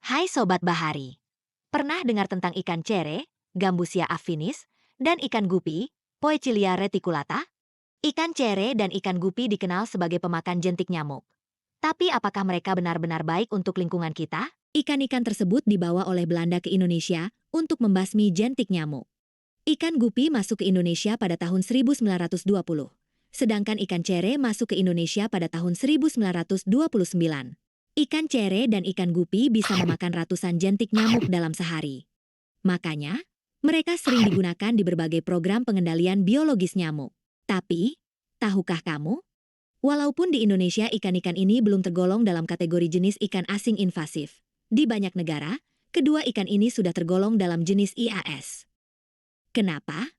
Hai Sobat Bahari, pernah dengar tentang ikan cere, Gambusia affinis, dan ikan gupi, Poecilia reticulata? Ikan cere dan ikan gupi dikenal sebagai pemakan jentik nyamuk. Tapi apakah mereka benar-benar baik untuk lingkungan kita? Ikan-ikan tersebut dibawa oleh Belanda ke Indonesia untuk membasmi jentik nyamuk. Ikan gupi masuk ke Indonesia pada tahun 1920, sedangkan ikan cere masuk ke Indonesia pada tahun 1929. Ikan cere dan ikan gupi bisa memakan ratusan jentik nyamuk dalam sehari. Makanya, mereka sering digunakan di berbagai program pengendalian biologis nyamuk. Tapi, tahukah kamu? Walaupun di Indonesia ikan-ikan ini belum tergolong dalam kategori jenis ikan asing invasif, di banyak negara, kedua ikan ini sudah tergolong dalam jenis IAS. Kenapa?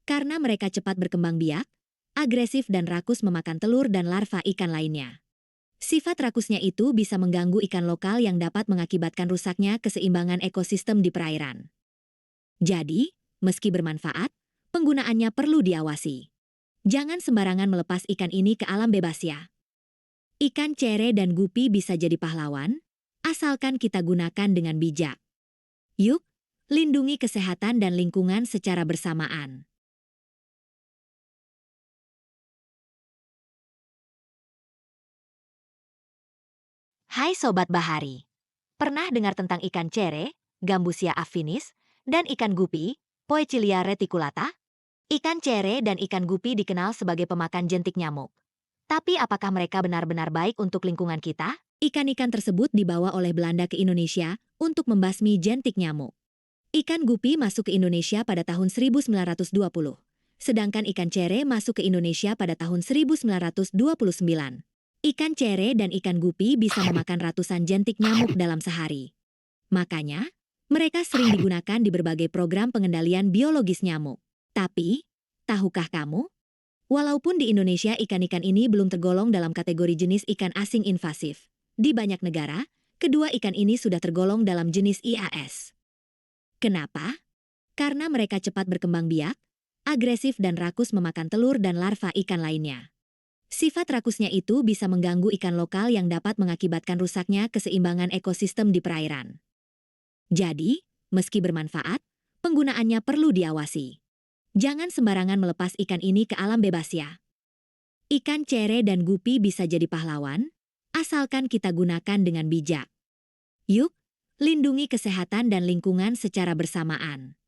Karena mereka cepat berkembang biak, agresif dan rakus memakan telur dan larva ikan lainnya. Sifat rakusnya itu bisa mengganggu ikan lokal yang dapat mengakibatkan rusaknya keseimbangan ekosistem di perairan. Jadi, meski bermanfaat, penggunaannya perlu diawasi. Jangan sembarangan melepas ikan ini ke alam bebas ya. Ikan cere dan gupi bisa jadi pahlawan, asalkan kita gunakan dengan bijak. Yuk, lindungi kesehatan dan lingkungan secara bersamaan. Hai Sobat Bahari, pernah dengar tentang ikan cere, Gambusia affinis, dan ikan gupi, Poecilia reticulata? Ikan cere dan ikan gupi dikenal sebagai pemakan jentik nyamuk. Tapi apakah mereka benar-benar baik untuk lingkungan kita? Ikan-ikan tersebut dibawa oleh Belanda ke Indonesia untuk membasmi jentik nyamuk. Ikan gupi masuk ke Indonesia pada tahun 1920, sedangkan ikan cere masuk ke Indonesia pada tahun 1929. Ikan cere dan ikan gupi bisa memakan ratusan jentik nyamuk dalam sehari. Makanya, mereka sering digunakan di berbagai program pengendalian biologis nyamuk. Tapi, tahukah kamu? Walaupun di Indonesia ikan-ikan ini belum tergolong dalam kategori jenis ikan asing invasif, di banyak negara, kedua ikan ini sudah tergolong dalam jenis IAS. Kenapa? Karena mereka cepat berkembang biak, agresif dan rakus memakan telur dan larva ikan lainnya. Sifat rakusnya itu bisa mengganggu ikan lokal yang dapat mengakibatkan rusaknya keseimbangan ekosistem di perairan. Jadi, meski bermanfaat, penggunaannya perlu diawasi. Jangan sembarangan melepas ikan ini ke alam bebas ya. Ikan cere dan gupi bisa jadi pahlawan, asalkan kita gunakan dengan bijak. Yuk, lindungi kesehatan dan lingkungan secara bersamaan.